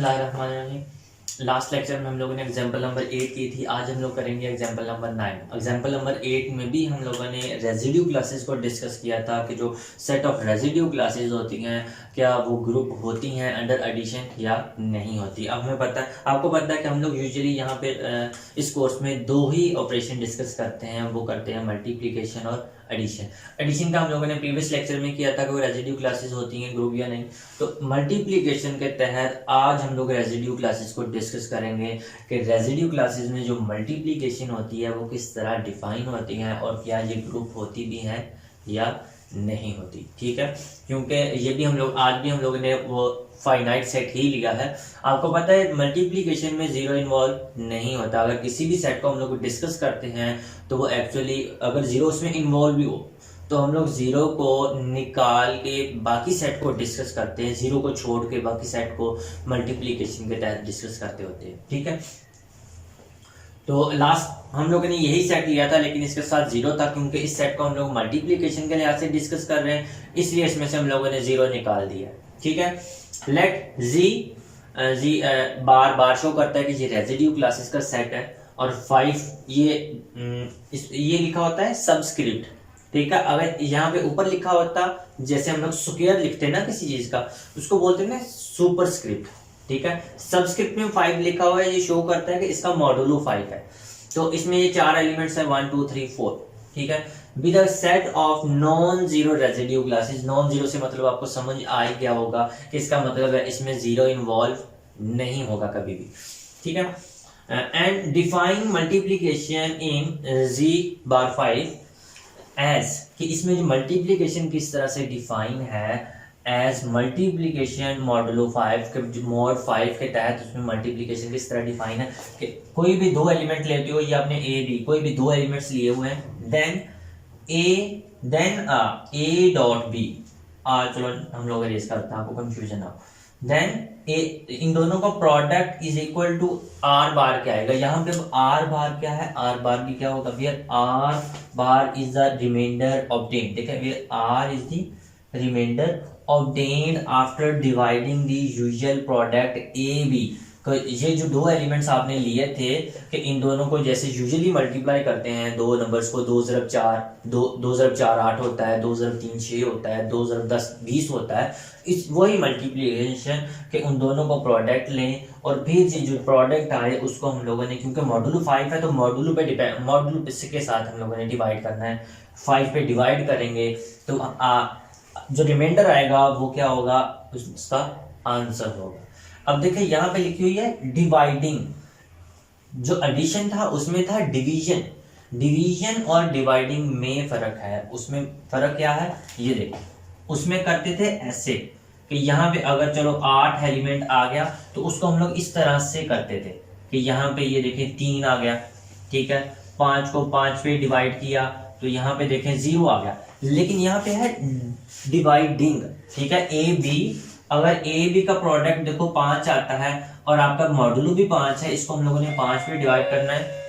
बिस्मिल्लाहिर्रहमानिर्रहीम। Last lecture में हम लोगों ने एग्जाम्पल नंबर 8 की थी। आज हम लोग करेंगे एग्जाम्पल नंबर 9। एग्जाम्पल नंबर 8 में भी हम लोगों ने रेजिड्यू क्लासेस को डिस्कस किया था कि जो सेट ऑफ रेजिड्यू क्लासेस होती हैं क्या वो ग्रुप होती हैं अंडर एडिशन या नहीं होती। अब हमें पता है, आपको पता है कि हम लोग यूजुअली यहाँ पे इस कोर्स में दो ही ऑपरेशन डिस्कस करते हैं, वो करते हैं मल्टीप्लिकेशन और एडिशन। एडिशन का हम लोगों ने प्रीवियस लेक्चर में किया था कि वो रेजिड्यू क्लासेस होती हैं ग्रुप या नहीं। तो मल्टीप्लिकेशन के तहत आज हम लोग रेजिड्यू क्लासेस को डिस्कस करेंगे कि रेजिड्यू क्लासेस में जो मल्टीप्लिकेशन होती है वो किस तरह डिफाइन होती हैं और क्या ये ग्रुप होती भी हैं या नहीं होती। ठीक है, क्योंकि ये भी हम लोग आज भी हम लोगों ने वो फाइनाइट सेट ही लिया है। आपको पता है मल्टीप्लिकेशन में जीरो इन्वॉल्व नहीं होता। अगर किसी भी सेट को हम लोग डिस्कस करते हैं तो वो एक्चुअली अगर जीरो उसमें इन्वॉल्व भी हो तो हम लोग जीरो को निकाल के बाकी सेट को डिस्कस करते हैं, जीरो को छोड़ के बाकी सेट को मल्टीप्लिकेशन के तहत डिस्कस करते होते हैं। ठीक है, तो लास्ट हम लोगों ने यही सेट लिया था लेकिन इसके साथ जीरो था, क्योंकि इस सेट को हम लोग मल्टीप्लिकेशन के लिहाज से डिस्कस कर रहे हैं इसलिए इसमें से हम लोगों ने जीरो निकाल दिया। ठीक है, लेट जी बार बार शो करता है कि ये रेजिड्यू क्लासेस का सेट है और 5 ये लिखा होता है सबस्क्रिप्ट। ठीक है, अगर यहाँ पे ऊपर लिखा होता जैसे हम लोग स्क्वायर लिखते हैं ना किसी चीज का, उसको बोलते हैं ना सुपरस्क्रिप्ट। ठीक है, सबस्क्रिप्ट में 5 लिखा हुआ है, ये शो करता है कि इसका मॉडुलो 5 है। तो इसमें ये 4 एलिमेंट्स है 1 2 3 4। ठीक है, with a set of non zero residue classes. Non zero से मतलब आपको समझ आ ही गया होगा कि इसका मतलब है इसमें जीरो इन्वॉल्व नहीं होगा कभी भी। ठीक है, and define multiplication in g bar 5 as, कि इसमें जो मल्टीप्लिकेशन किस तरह से डिफाइन है एज मल्टीप्लिकेशन मॉडुलो 5 के जो मॉड 5 के तहत उसमें मल्टीप्लिकेशन किस तरह डिफाइन है कि कोई भी दो एलिमेंट लेते हो या आपने ए बी कोई भी दो एलिमेंट्स लिए हुए हैं देन ए डॉट बी। चलो हम लोग रेस करते हैं आपको कंफ्यूजन ना। देन ए इन दोनों का product is equal to r bar क्या आएगा यहाँ पे। आर बार क्या है, आर बार भी क्या होगा भैया, r bar is the remainder obtain. देखिए भैया r is the remainder obtain after dividing the usual product a b. ये जो दो एलिमेंट्स आपने लिए थे कि इन दोनों को जैसे यूजुअली मल्टीप्लाई करते हैं दो नंबर्स को, 2 ज़रब 4 2 ज़रब 4 8 होता है, 2 ज़रब 3 6 होता है, 2 ज़रब 10 20 होता है। इस वही मल्टीप्लिकेशन के उन दोनों को प्रोडक्ट लें और फिर जो प्रोडक्ट आए उसको हम लोगों ने, क्योंकि मॉडुलो 5 है तो मॉडुलो पे डिपेंड, मॉडुलो के साथ हम लोगों ने डिवाइड करना है। 5 पे डिवाइड करेंगे तो जो रिमाइंडर आएगा वो क्या होगा, उसका आंसर होगा। अब देखिए यहाँ पे लिखी हुई है डिवाइडिंग। जो एडिशन था उसमें था डिवीजन। डिवीजन और डिवाइडिंग में फर्क है। उसमें फर्क क्या है ये देखिए, उसमें करते थे ऐसे कि यहाँ पे अगर चलो 8 एलिमेंट आ गया तो उसको हम लोग इस तरह से करते थे कि यहाँ पे ये देखें 3 आ गया। ठीक है, 5 को 5 पे डिवाइड किया तो यहाँ पे देखें 0 आ गया। लेकिन यहाँ पे है डिवाइडिंग। ठीक है, ए बी, अगर ए बी का प्रोडक्ट देखो 5 आता है और आपका मॉडुलो भी 5 है, इसको हम लोगों ने 5 पे डिवाइड करना है।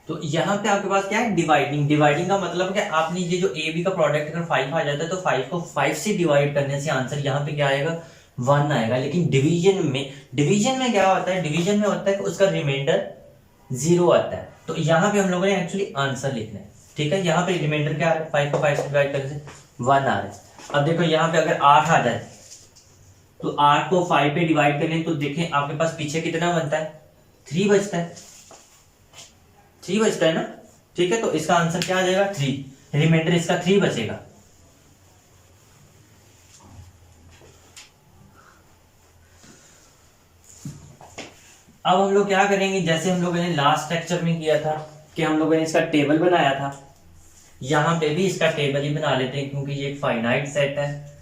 तो यहाँ पे आपके पास क्या है डिवाइडिंग। डिवाइडिंग का मतलब कि आपने ये जो ए बी का प्रोडक्ट अगर 5 आ जाता है तो 5 को 5 से डिवाइड करने से आंसर यहाँ पे क्या आएगा 1 आएगा। लेकिन डिवीजन में क्या होता है, डिवीजन में होता है कि उसका रिमाइंडर 0 आता है। तो यहाँ पे हम लोगों ने एक्चुअली आंसर लिखना है। ठीक है, यहाँ पे रिमाइंडर क्या आ रहा है, 5 को 5 से डिवाइड करने से 1 आ रहा है। अब देखो यहाँ पे अगर 8 आ जाए तो 8 को 5 पे डिवाइड करें तो देखें आपके पास पीछे कितना बनता है, 3 बचता है। 3 बचता है ना। ठीक है, तो इसका आंसर क्या आ जाएगा 3। रिमाइंडर इसका 3 बचेगा। अब हम लोग क्या करेंगे, जैसे हम लोगों ने लास्ट लेक्चर में किया था कि हम लोगों ने इसका टेबल बनाया था, यहां पे भी इसका टेबल ही बना लेते हैं क्योंकि ये एक फाइनाइट सेट है।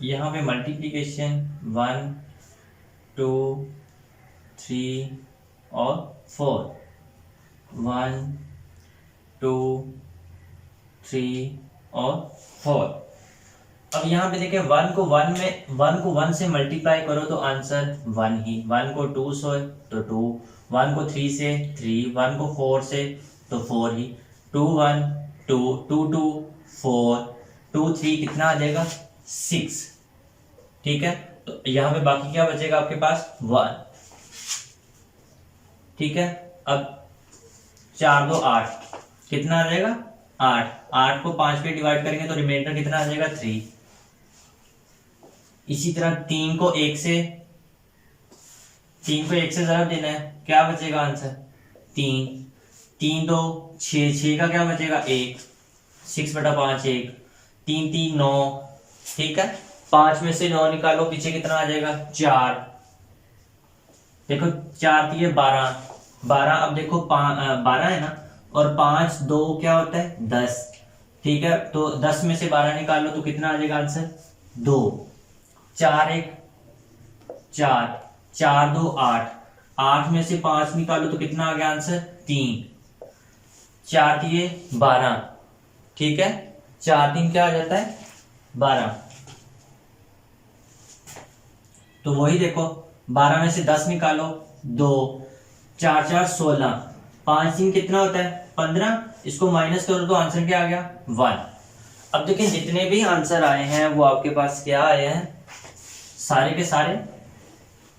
यहाँ पे मल्टीप्लीकेशन 1 2 3 और 4, 1 2 3 और 4। अब यहाँ पे देखें 1 को 1 से मल्टीप्लाई करो तो आंसर 1 ही, 1 को 2 से तो 2, 1 को 3 से 3, 1 को 4 से तो 4 ही, 2 1 2 2 2 4 2 3 कितना आ जाएगा 6। ठीक है, तो यहाँ पे बाकी क्या बचेगा आपके पास 1। ठीक है, अब 4 2 8 कितना आ जाएगा 8, 8 को 5 पे डिवाइड करेंगे तो रिमाइंडर कितना आ जाएगा 3। इसी तरह 3 को 1 से ज़रा देना है, क्या बचेगा आंसर 3, 3 2 6, 6 का क्या बचेगा 1, 6/5 1, 3 3 9। ठीक है, 5 में से 9 निकालो, पीछे कितना आ जाएगा 4। देखो 4 3 12, 12 अब देखो 12 है ना, और 5 2 क्या होता है 10। ठीक है, तो 10 में से 12 निकालो तो कितना आ जाएगा आंसर 2, 4 1 4, 4 2 8, 8 में से 5 निकालो तो कितना आ गया आंसर 3, 4 3 12। ठीक है, 4 3 क्या आ जाता है 12। तो वही देखो 12 में से 10 निकालो 2, 4 4 16, 5 3 कितना होता है 15, इसको माइनस करो तो आंसर क्या आ गया 1। अब देखिए जितने भी आंसर आए हैं वो आपके पास क्या आए हैं, सारे के सारे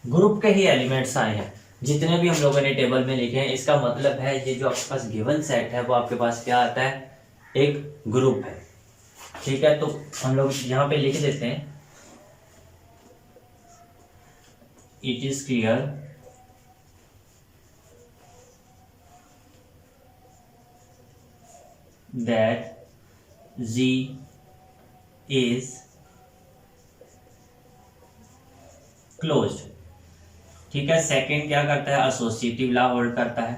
ग्रुप के ही एलिमेंट्स आए हैं। जितने भी हम लोगों ने टेबल में लिखे हैं, इसका मतलब है ये जो आपके पास गिवन सेट है वो आपके पास क्या आता है, एक ग्रुप है। ठीक है, तो हम लोग यहाँ पे लिख देते हैं, it is clear that Z is closed. ठीक है, सेकंड क्या करता है, एसोसिएटिव लॉ होल्ड करता है।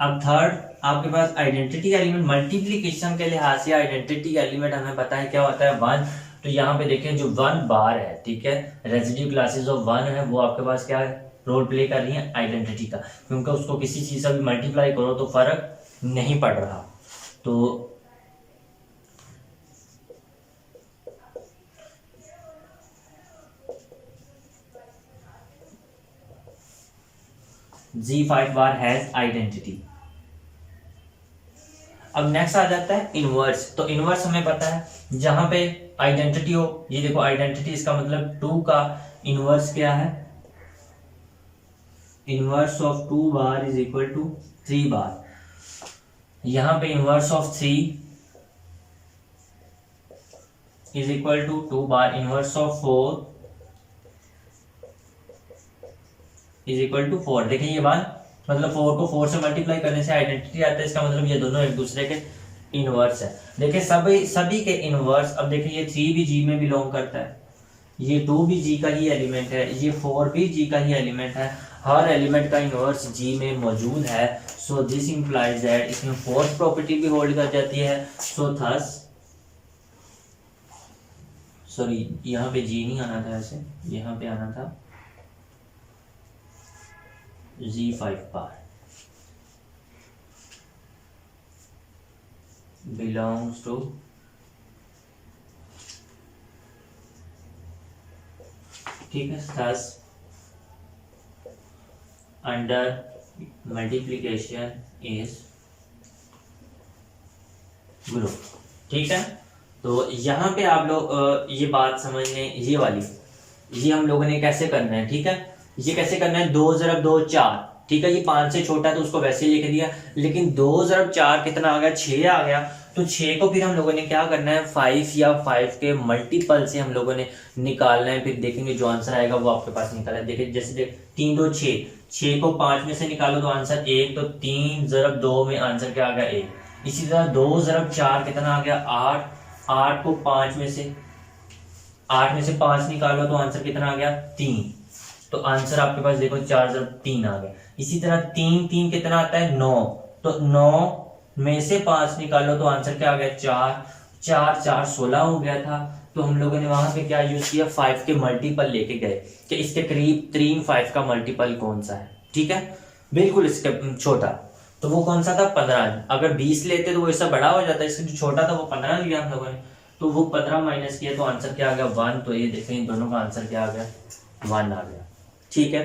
अब थर्ड आपके पास आइडेंटिटी एलिमेंट, मल्टीप्लीकेशन के लिहाज से आइडेंटिटी एलिमेंट हमें पता है क्या होता है 1। तो यहाँ पे देखें जो 1 बार है, ठीक है, रेजिड्यू क्लासेस ऑफ 1 है, वो आपके पास क्या है, रोल प्ले कर रही है आइडेंटिटी का, क्योंकि उसको किसी चीज से भी मल्टीप्लाई करो तो फर्क नहीं पड़ रहा। तो Z5 बार हैज आइडेंटिटी। अब नेक्स्ट आ जाता है इनवर्स। तो इनवर्स हमें पता है जहां पे आइडेंटिटी हो, ये देखो आइडेंटिटी, इसका मतलब 2 का इनवर्स क्या है, inverse of 2 bar is equal to 3 bar. यहां पे inverse of 3 is equal to 2 bar, inverse of 4 is equal to 4। देखिए ये बात, मतलब 4 को 4 से मल्टीप्लाई करने से आइडेंटिटी आता है, इसका मतलब ये दोनों एक दूसरे के इनवर्स है। देखिए सभी के इनवर्स। अब देखिए ये 3 भी जी में बिलोंग करता है, ये 2 भी जी का ही एलिमेंट है, ये 4 भी जी का ही एलिमेंट है, हर एलिमेंट का इनवर्स जी में मौजूद है। सो दिस इंप्लाइज दैट इसमें फोर्थ प्रॉपर्टी भी होल्ड कर जाती है। सो थस, सॉरी यहाँ पे जी नहीं आना था, ऐसे यहाँ पे आना था Z5 बार belongs to ठीक है, thus under multiplication is group। ठीक है, तो यहाँ पे आप लोग ये बात समझ लें, ये वाली ये हम लोगों ने कैसे करना है। ठीक है, ये कैसे करना है, 2 × 2 4। ठीक है, ये 5 से छोटा है तो उसको वैसे ही लिख दिया, लेकिन 2 × 4 कितना आ गया, 6 आ गया। तो 6 को फिर हम लोगों ने क्या करना है, 5 या 5 के मल्टीपल से हम लोगों ने निकालना है, फिर देखेंगे जो आंसर आएगा वो आपके पास निकला है। देखिए जैसे देख 3 2 6, 6 को 5 में से निकालो तो आंसर 1, तो 3 × 2 में आंसर क्या आ गया 1। इसी तरह 2 × 4 कितना आ गया 8, 8 को 5 में से 5 निकालो तो आंसर कितना आ गया 3, तो आंसर आपके पास देखो 4 × 3 आ गया। इसी तरह 3 3 कितना आता है 9, तो 9 में से 5 निकालो तो आंसर क्या आ गया 4, 4 4 16 हो गया था। तो हम लोगों ने वहां पे क्या यूज किया 5 के मल्टीपल लेके गए कि इसके करीब 3 5 का मल्टीपल कौन सा है, ठीक है, बिल्कुल इसके छोटा। तो वो कौन सा था 15। अगर 20 लेते तो वो इससे बड़ा हो जाता, इससे जो छोटा था वो 15 लिया हम लोगों ने। तो वो 15 माइनस किया तो आंसर क्या आ गया 1। तो ये देखें इन दोनों का आंसर क्या आ गया 1 आ गया, ठीक है।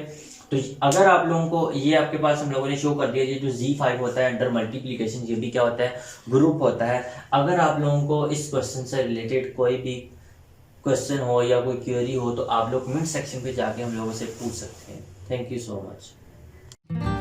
तो अगर आप लोगों को ये आपके पास हम लोगों ने शो कर दिया, ये जो Z5 होता है अंडर मल्टीप्लिकेशन, ये भी क्या होता है ग्रुप होता है। अगर आप लोगों को इस क्वेश्चन से रिलेटेड कोई भी क्वेश्चन हो या कोई क्वेरी हो तो आप लोग कमेंट सेक्शन पे जाके हम लोगों से पूछ सकते हैं। Thank you so much.